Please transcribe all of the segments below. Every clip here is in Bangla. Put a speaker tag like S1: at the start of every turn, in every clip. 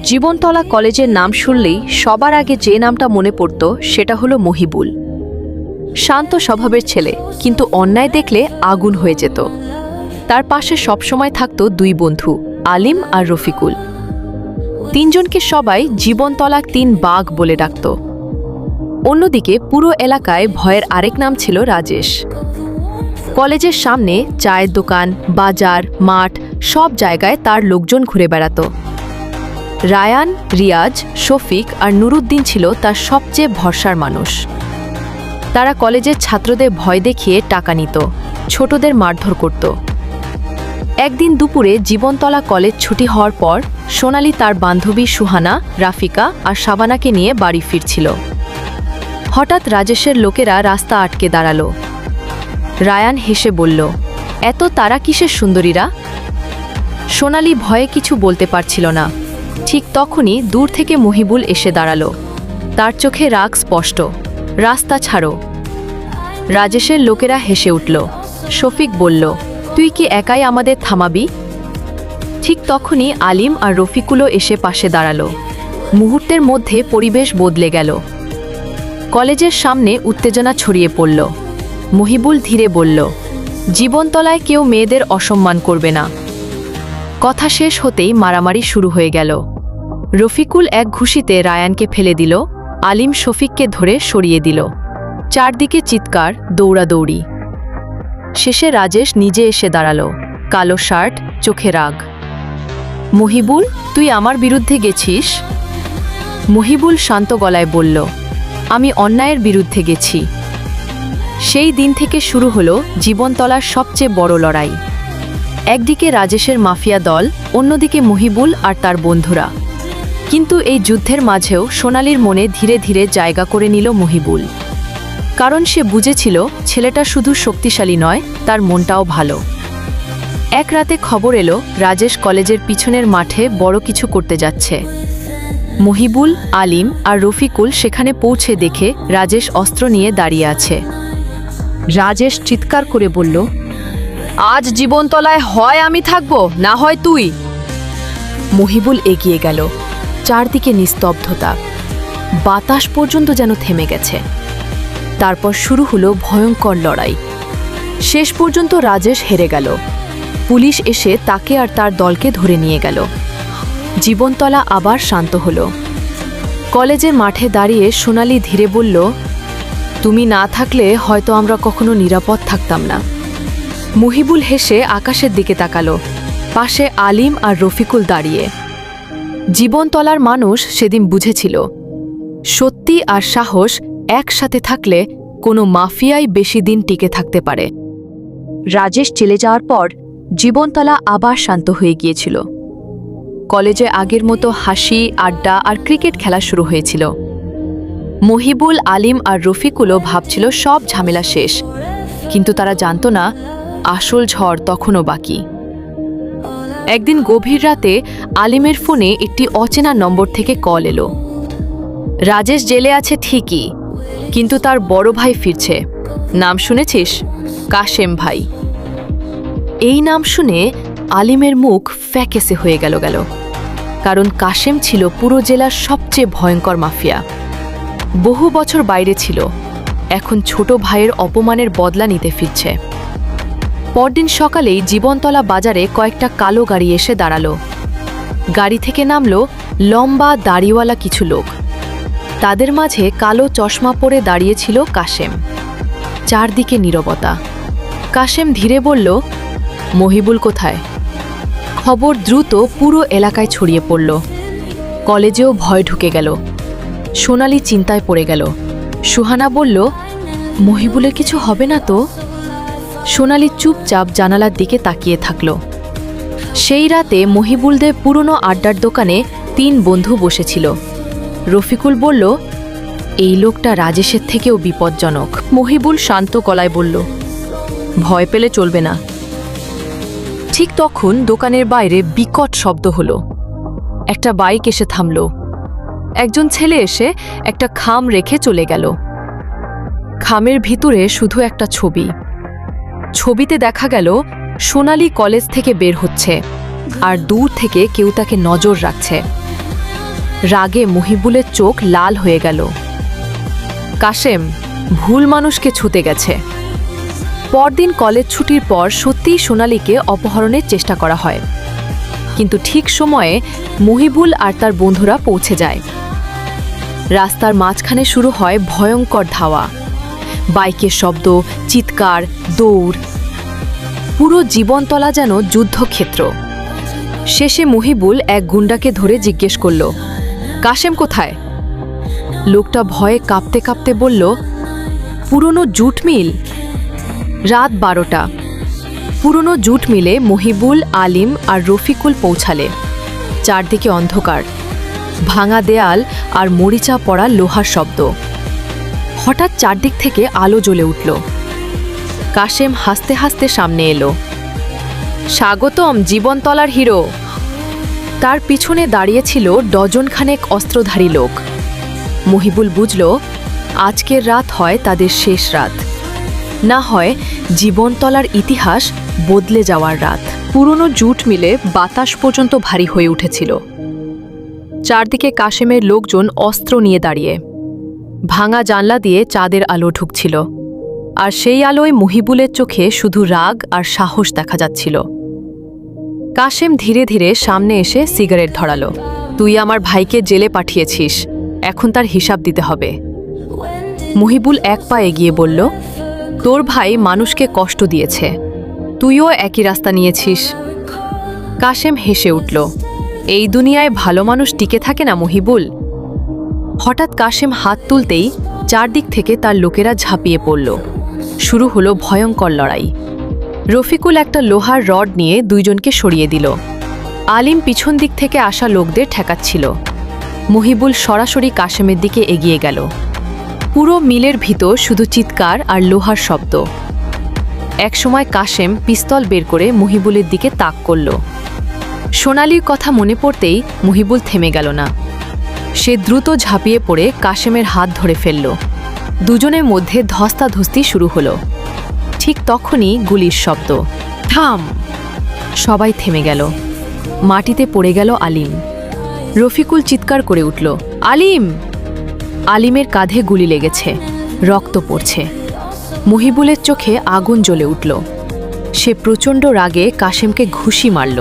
S1: জীবনতলা কলেজের নাম শুনলেই সবার আগে যে নামটা মনে পড়ত সেটা হলো মহিবুল। শান্ত স্বভাবের ছেলে, কিন্তু অন্যায় দেখলে আগুন হয়ে যেত। তার পাশে সবসময় থাকত দুই বন্ধু, আলিম আর রফিকুল। তিনজনকে সবাই জীবনতলা তিন বাঘ বলে ডাকত। অন্যদিকে পুরো এলাকায় ভয়ের আরেক নাম ছিল রাজেশ। কলেজের সামনে চায়ের দোকান, বাজার, মাঠ সব জায়গায় তার লোকজন ঘুরে বেড়াত। রায়ান, রিয়াজ, শফিক আর নুরুদ্দিন ছিল তার সবচেয়ে ভরসার মানুষ। তারা কলেজের ছাত্রদের ভয় দেখিয়ে টাকা নিত, ছোটদের মারধর করত। একদিন দুপুরে জীবনতলা কলেজ ছুটি হওয়ার পর সোনালি তার বান্ধবী সুহানা, রাফিকা আর শাবানাকে নিয়ে বাড়ি ফিরছিল। হঠাৎ রাজেশের লোকেরা রাস্তা আটকে দাঁড়ালো। রায়ান হেসে বলল, এত তারা কিসের সুন্দরীরা? সোনালি ভয়ে কিছু বলতে পারছিল না। ঠিক তখনই দূর থেকে মহিবুল এসে দাঁড়ালো। তার চোখে রাগ স্পষ্ট, রাস্তা ছাড়ো। রাজেশের লোকেরা হেসে উঠল। শফিক বলল, তুই কি একাই আমাদের থামাবি? ঠিক তখনই আলিম আর রফিকুলও এসে পাশে দাঁড়ালো। মুহূর্তের মধ্যে পরিবেশ বদলে গেল। কলেজের সামনে উত্তেজনা ছড়িয়ে পড়ল। মহিবুল ধীরে বলল, জীবনতলায় কেউ মেয়েদের অসম্মান করবে না। কথা শেষ হতেই মারামারি শুরু হয়ে গেল। রফিকুল এক ঘুষিতে রায়ানকে ফেলে দিল, আলিম শফিককে ধরে সরিয়ে দিল। চারদিকে চিৎকার, দৌড়াদৌড়ি। শেষে রাজেশ নিজে এসে দাঁড়ালো, কালো শার্ট, চোখে রাগ। মহিবুল, তুই আমার বিরুদ্ধে গেছিস? মহিবুল শান্ত গলায় বলল, আমি অন্যায়ের বিরুদ্ধে গেছি। সেই দিন থেকে শুরু হলো জীবনতলার সবচেয়ে বড় লড়াই। একদিকে রাজেশের মাফিয়া দল, অন্যদিকে মহিবুল আর তার বন্ধুরা। কিন্তু এই যুদ্ধের মাঝেও সোনালির মনে ধীরে ধীরে জায়গা করে নিল মহিবুল। কারণ সে বুঝেছিল ছেলেটা শুধু শক্তিশালী নয়, তার মনটাও ভালো। এক রাতে খবর এলো রাজেশ কলেজের পিছনের মাঠে বড় কিছু করতে যাচ্ছে। মহিবুল, আলিম আর রফিকুল সেখানে পৌঁছে দেখে রাজেশ অস্ত্র নিয়ে দাঁড়িয়ে আছে। রাজেশ চিৎকার করে বলল, আজ জীবনতলায় হয় আমি থাকব, না হয় তুই। মহিবুল এগিয়ে গেল। চারদিকে নিস্তব্ধতা, বাতাস পর্যন্ত যেন থেমে গেছে। তারপর শুরু হলো ভয়ঙ্কর লড়াই। শেষ পর্যন্ত রাজেশ হেরে গেল। পুলিশ এসে তাকে আর তার দলকে ধরে নিয়ে গেল। জীবনতলা আবার শান্ত হলো। কলেজের মাঠে দাঁড়িয়ে সোনালি ধীরে বলল, তুমি না থাকলে হয়তো আমরা কখনো নিরাপদ থাকতাম না। মহিবুল হেসে আকাশের দিকে তাকালো। পাশে আলিম আর রফিকুল দাঁড়িয়ে। জীবনতলার মানুষ সেদিন বুঝেছিল, সত্যি আর সাহস একসাথে থাকলে কোনো মাফিয়াই বেশি দিন টিকে থাকতে পারে। রাজেশ চলে যাওয়ার পর জীবনতলা আবার শান্ত হয়ে গিয়েছিল। কলেজে আগের মতো হাসি, আড্ডা আর ক্রিকেট খেলা শুরু হয়েছিল। মহিবুল, আলিম আর রফিকুলও ভাবছিল সব ঝামেলা শেষ, কিন্তু তারা জানত না আসল ঝড় তখনও বাকি। একদিন গভীর রাতে আলিমের ফোনে একটি অচেনা নম্বর থেকে কল এলো। রাজেশ জেলে আছে ঠিকই, কিন্তু তার বড় ভাই ফিরছে। নাম শুনেছিস? কাশেম ভাই। এই নাম শুনে আলিমের মুখ ফ্যাকেসে হয়ে গেল। কারণ কাশেম ছিল পুরো জেলার সবচেয়ে ভয়ঙ্কর মাফিয়া। বহু বছর বাইরে ছিল, এখন ছোট ভাইয়ের অপমানের বদলা নিতে ফিরছে। পরদিন সকালেই জীবনতলা বাজারে কয়েকটা কালো গাড়ি এসে দাঁড়ালো। গাড়ি থেকে নামলো লম্বা দাড়িওয়ালা কিছু লোক। তাদের মাঝে কালো চশমা পরে দাঁড়িয়েছিল কাশেম। চারদিকে নীরবতা। কাশেম ধীরে বলল, মহিবুল কোথায়? খবর দ্রুত পুরো এলাকায় ছড়িয়ে পড়ল। কলেজেও ভয় ঢুকে গেল। সোনালি চিন্তায় পড়ে গেল। সুহানা বলল, মহিবুলের কিছু হবে না তো? সোনালি চুপচাপ জানালার দিকে তাকিয়ে থাকল। সেই রাতে মহিবুলদের পুরনো আড্ডার দোকানে তিন বন্ধু বসেছিল। রফিকুল বলল, এই লোকটা রাজেশের থেকেও বিপজ্জনক। মহিবুল শান্ত গলায় বলল, ভয় পেলে চলবে না। ঠিক তখন দোকানের বাইরে বিকট শব্দ হলো। একটা বাইক এসে থামল। একজন ছেলে এসে একটা খাম রেখে চলে গেল। খামের ভিতরে শুধু একটা ছবি। ছবিতে দেখা গেল সোনালি কলেজ থেকে বের হচ্ছে, আর দূর থেকে কেউ তাকে নজর রাখছে। রাগে মহিবুলের চোখ লাল হয়ে গেল। কাশেম ভুল মানুষকে ছুতে গেছে। পরদিন কলেজ ছুটির পর সত্যিই সোনালীকে অপহরণের চেষ্টা করা হয়, কিন্তু ঠিক সময়ে মহিবুল আর তার বন্ধুরা পৌঁছে যায়। রাস্তার মাঝখানে শুরু হয় ভয়ঙ্কর ধাওয়া, বাইকের শব্দ, চিৎকার, দৌড়। পুরো জীবনতলা যেন যুদ্ধক্ষেত্র। শেষে মহিবুল এক গুন্ডাকে ধরে জিজ্ঞেস করল, কাশেম কোথায়? লোকটা ভয়ে কাঁপতে কাঁপতে বলল, পুরনো জুট মিল। রাত 12টা। পুরনো জুট মিলে মহিবুল, আলিম আর রফিকুল পৌঁছালে। চারদিকে অন্ধকার, ভাঙা দেয়াল আর মরিচা পড়া লোহার শব্দ। হঠাৎ চারদিক থেকে আলো জ্বলে উঠল। কাশেম হাসতে হাসতে সামনে এলো। স্বাগতম জীবনতলার হিরো। তার পিছনে দাঁড়িয়েছিল ডজনখানেক অস্ত্রধারী লোক। মহিবুল বুঝল, আজকের রাত হয় তাদের শেষ রাত, না হয় জীবনতলার ইতিহাস বদলে যাওয়ার রাত। পুরনো জুট মিলে বাতাস পর্যন্ত ভারী হয়ে উঠেছিল। চারদিকে কাশেমের লোকজন অস্ত্র নিয়ে দাঁড়িয়ে। ভাঙা জানলা দিয়ে চাঁদের আলো ঢুকছিল, আর সেই আলোয় মহিবুলের চোখে শুধু রাগ আর সাহস দেখা যাচ্ছিল। কাশেম ধীরে ধীরে সামনে এসে সিগারেট ধরালো। তুই আমার ভাইকে জেলে পাঠিয়েছিস, এখন তার হিসাব দিতে হবে। মহিবুল এক পা এগিয়ে বলল, তোর ভাই মানুষকে কষ্ট দিয়েছে, তুইও একই রাস্তা নিয়েছিস। কাশেম হেসে উঠল, এই দুনিয়ায় ভালো মানুষ টিকে থাকে না মহিবুল। হঠাৎ কাশেম হাত তুলতেই চারদিক থেকে তার লোকেরা ঝাঁপিয়ে পড়ল। শুরু হলো ভয়ঙ্কর লড়াই। রফিকুল একটা লোহার রড নিয়ে দুইজনকে সরিয়ে দিল। আলিম পিছন দিক থেকে আসা লোকদের ঠেকাচ্ছিল। মহিবুল সরাসরি কাশেমের দিকে এগিয়ে গেল। পুরো মিলের ভিতর শুধু চিৎকার আর লোহার শব্দ। একসময় কাশেম পিস্তল বের করে মহিবুলের দিকে তাক করল। সোনালীর কথা মনে পড়তেই মহিবুল থেমে গেল না। সে দ্রুত ঝাঁপিয়ে পড়ে কাশেমের হাত ধরে ফেলল। দুজনের মধ্যে ধস্তাধস্তি শুরু হলো। ঠিক তখনই গুলির শব্দ। থাম! সবাই থেমে গেল। মাটিতে পড়ে গেল আলিম। রফিকুল চিৎকার করে উঠল, আলিম! আলিমের কাঁধে গুলি লেগেছে, রক্ত পড়ছে। মহিবুলের চোখে আগুন জ্বলে উঠল। সে প্রচণ্ড রাগে কাশেমকে ঘুষি মারল।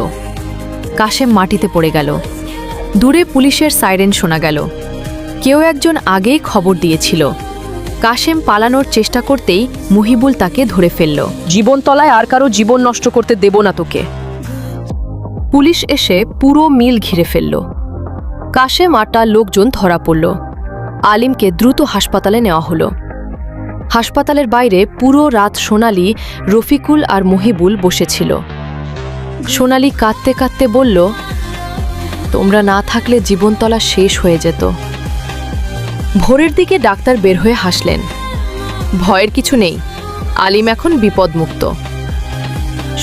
S1: কাশেম মাটিতে পড়ে গেল। দূরে পুলিশের সাইরেন শোনা গেল। কেউ একজন আগেই খবর দিয়েছিল। কাশেম পালানোর চেষ্টা করতেই মহিবুল তাকে ধরে ফেলল। জীবনতলায় আর কারো জীবন নষ্ট করতে দেব না তোকে। পুলিশ এসে পুরো মিল ঘিরে ফেলল। কাশেম আর তার লোকজন ধরা পড়ল। আলিমকে দ্রুত হাসপাতালে নেওয়া হলো। হাসপাতালের বাইরে পুরো রাত সোনালী, রফিকুল আর মহিবুল বসেছিল। সোনালী কাঁদতে কাঁদতে বলল, তোমরা না থাকলে জীবনতলা শেষ হয়ে যেত। ভোরের দিকে ডাক্তার বের হয়ে হাসলেন। ভয়ের কিছু নেই, আলিম এখন বিপদমুক্ত।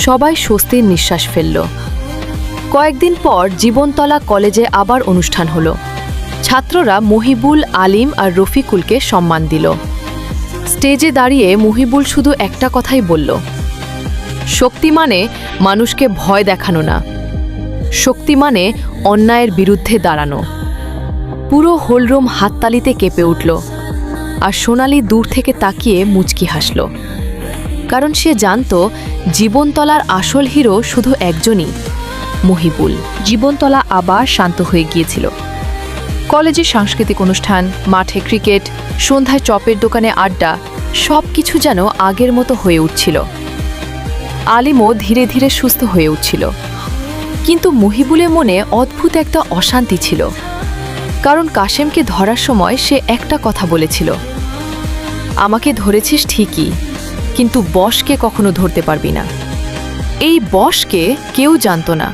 S1: সবাই স্বস্তির নিঃশ্বাস ফেলল। কয়েকদিন পর জীবনতলা কলেজে আবার অনুষ্ঠান হলো। ছাত্ররা মহিবুল, আলিম আর রফিকুলকে সম্মান দিল। স্টেজে দাঁড়িয়ে মহিবুল শুধু একটা কথাই বলল, শক্তি মানে মানুষকে ভয় দেখানো না, শক্তি মানে অন্যায়ের বিরুদ্ধে দাঁড়ানো। পুরো হোলরুম হাততালিতে কেঁপে উঠল, আর সোনালী দূর থেকে তাকিয়ে মুচকি হাসল। কারণ সে জানত জীবনতলার আসল হিরো শুধু একজনই, মহিবুল। জীবনতলা আবার শান্ত হয়ে গিয়েছিল। কলেজে সাংস্কৃতিক অনুষ্ঠান, মাঠে ক্রিকেট, সন্ধ্যায় চপের দোকানে আড্ডা, সব কিছু যেন আগের মতো হয়ে উঠছিল। আলিমও ধীরে ধীরে সুস্থ হয়ে উঠছিল। কিন্তু মহিবুলের মনে অদ্ভুত একটা অশান্তি ছিল। কারণ কাশেমকে ধরার সময় সে একটা কথা বলেছিল, আমাকে ধরেছিস ঠিকই, কিন্তু বসকে কখনো ধরতে পারবি না। এই বসকে কেউ জানত না।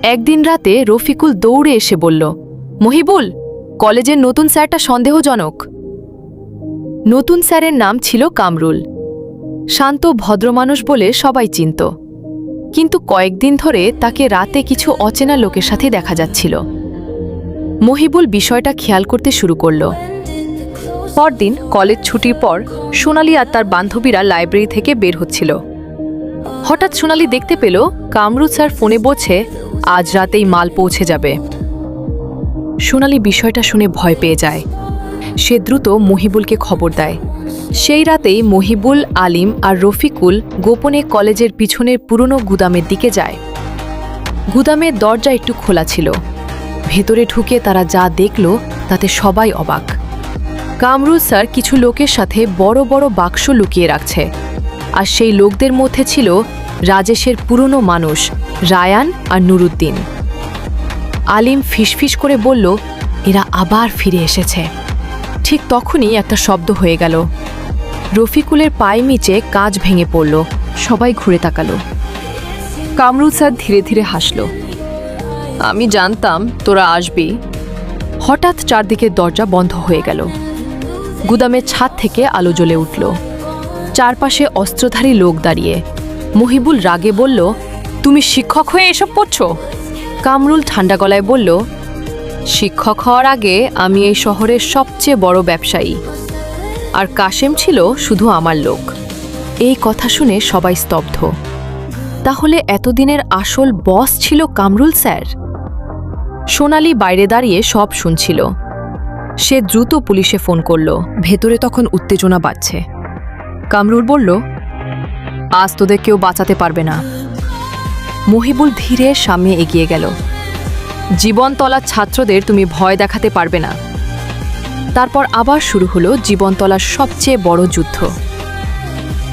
S1: একদিন রাতে রফিকুল দৌড়ে এসে বলল, মহিবুল, কলেজের নতুন স্যারটা সন্দেহজনক। নতুন স্যারের নাম ছিল কামরুল। শান্ত ভদ্রমানুষ বলে সবাই চিনত, কিন্তু কয়েকদিন ধরে তাকে রাতে কিছু অচেনা লোকের সাথে দেখা যাচ্ছিল। মহিবুল বিষয়টা খেয়াল করতে শুরু করল। পরদিন কলেজ ছুটির পর সোনালী আর তার বান্ধবীরা লাইব্রেরি থেকে বের হচ্ছিল। হঠাৎ সোনালী দেখতে পেল কামরুল স্যার ফোনে বলছে, আজ রাতেই মাল পৌঁছে যাবে। সোনালি বিষয়টা শুনে ভয় পেয়ে যায়। সে দ্রুত মহিবুলকে খবর দেয়। সেই রাতেই মহিবুল, আলিম আর রফিকুল গোপনে কলেজের পিছনের পুরনো গুদামের দিকে যায়। গুদামের দরজা একটু খোলা ছিল। ভেতরে ঢুকে তারা যা দেখল তাতে সবাই অবাক। কামরুল স্যার কিছু লোকের সাথে বড় বড় বাক্স লুকিয়ে রাখছে, আর সেই লোকদের মধ্যে ছিল রাজেশের পুরনো মানুষ রায়ান আর নুরুদ্দিন। আলিম ফিসফিস করে বলল, এরা আবার ফিরে এসেছে। ঠিক তখনই একটা শব্দ হয়ে গেল। রফিকুলের পায়ে নিচে কাঁচ ভেঙে পড়ল। সবাই ঘুরে তাকালো। কামরুল স্যার ধীরে ধীরে হাসল। আমি জানতাম তোরা আসবি। হঠাৎ চারদিকে দরজা বন্ধ হয়ে গেল। গুদামের ছাদ থেকে আলো জ্বলে উঠল। চারপাশে অস্ত্রধারী লোক দাঁড়িয়ে। মহিবুল রাগে বলল, তুমি শিক্ষক হয়ে এসব পড়ছো? কামরুল ঠান্ডা গলায় বলল, শিক্ষক হওয়ার আগে আমি এই শহরের সবচেয়ে বড় ব্যবসায়ী, আর কাশেম ছিল শুধু আমার লোক। এই কথা শুনে সবাই স্তব্ধ। তাহলে এতদিনের আসল বস ছিল কামরুল স্যার? সোনালি বাইরে দাঁড়িয়ে সব শুনছিল। সে দ্রুত পুলিশে ফোন করল। ভেতরে তখন উত্তেজনা বাড়ছে। কামরুল বলল, আজ তোদের কেউ বাঁচাতে পারবে না। মহিবুল ধীরে সামনে এগিয়ে গেল। জীবনতলার ছাত্রদের তুমি ভয় দেখাতে পারবে না। তারপর আবার শুরু হলো জীবনতলার সবচেয়ে বড় যুদ্ধ।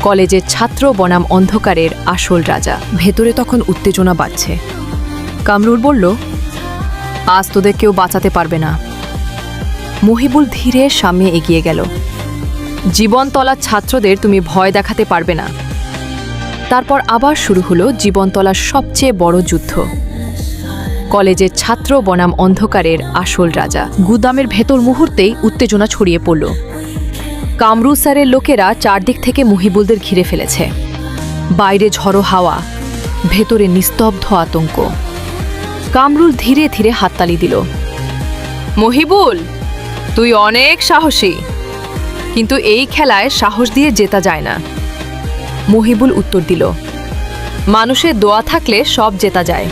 S1: কলেজের ছাত্র বনাম অন্ধকারের আসল রাজা। ভেতরে তখন উত্তেজনা বাড়ছে। কামরুল বলল, আজ তোদের কেউ বাঁচাতে পারবে না। মহিবুল ধীরে সামনে এগিয়ে গেল। জীবনতলার ছাত্রদের তুমি ভয় দেখাতে পারবে না। তারপর আবার শুরু হলো জীবনতলার সবচেয়ে বড় যুদ্ধ। কলেজের ছাত্র বনাম অন্ধকারের আসল রাজা। গুদামের ভেতর মুহূর্তেই উত্তেজনা ছড়িয়ে পড়ল। কামরুল স্যারের লোকেরা চারদিক থেকে মহিবুলদের ঘিরে ফেলেছে। বাইরে ঝড়ো হাওয়া, ভেতরে নিস্তব্ধ আতঙ্ক। কামরুল ধীরে ধীরে হাততালি দিল। মহিবুল, তুই অনেক সাহসী, কিন্তু এই খেলায় সাহস দিয়ে জেতা যায় না। মহিবুল উত্তর দিল, মানুষের দোয়া থাকলে সব জেতা যায়।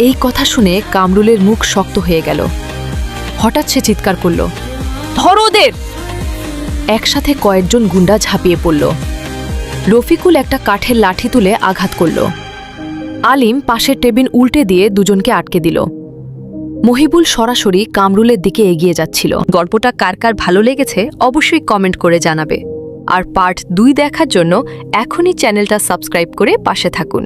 S1: এই কথা শুনে কামরুলের মুখ শক্ত হয়ে গেল। হঠাৎ সে চিৎকার করল, ধরো ওদের! একসাথে কয়েকজন গুন্ডা ঝাঁপিয়ে পড়ল। রফিকুল একটা কাঠের লাঠি তুলে আঘাত করল। আলিম পাশের টেবিল উল্টে দিয়ে দুজনকে আটকে দিল। মহিবুল সরাসরি কামরুলের দিকে এগিয়ে যাচ্ছিল। গল্পটা কার কার ভালো লেগেছে অবশ্যই কমেন্ট করে জানাবে। আর পার্ট 2 দেখার জন্য এখনই চ্যানেলটা সাবস্ক্রাইব করে পাশে থাকুন।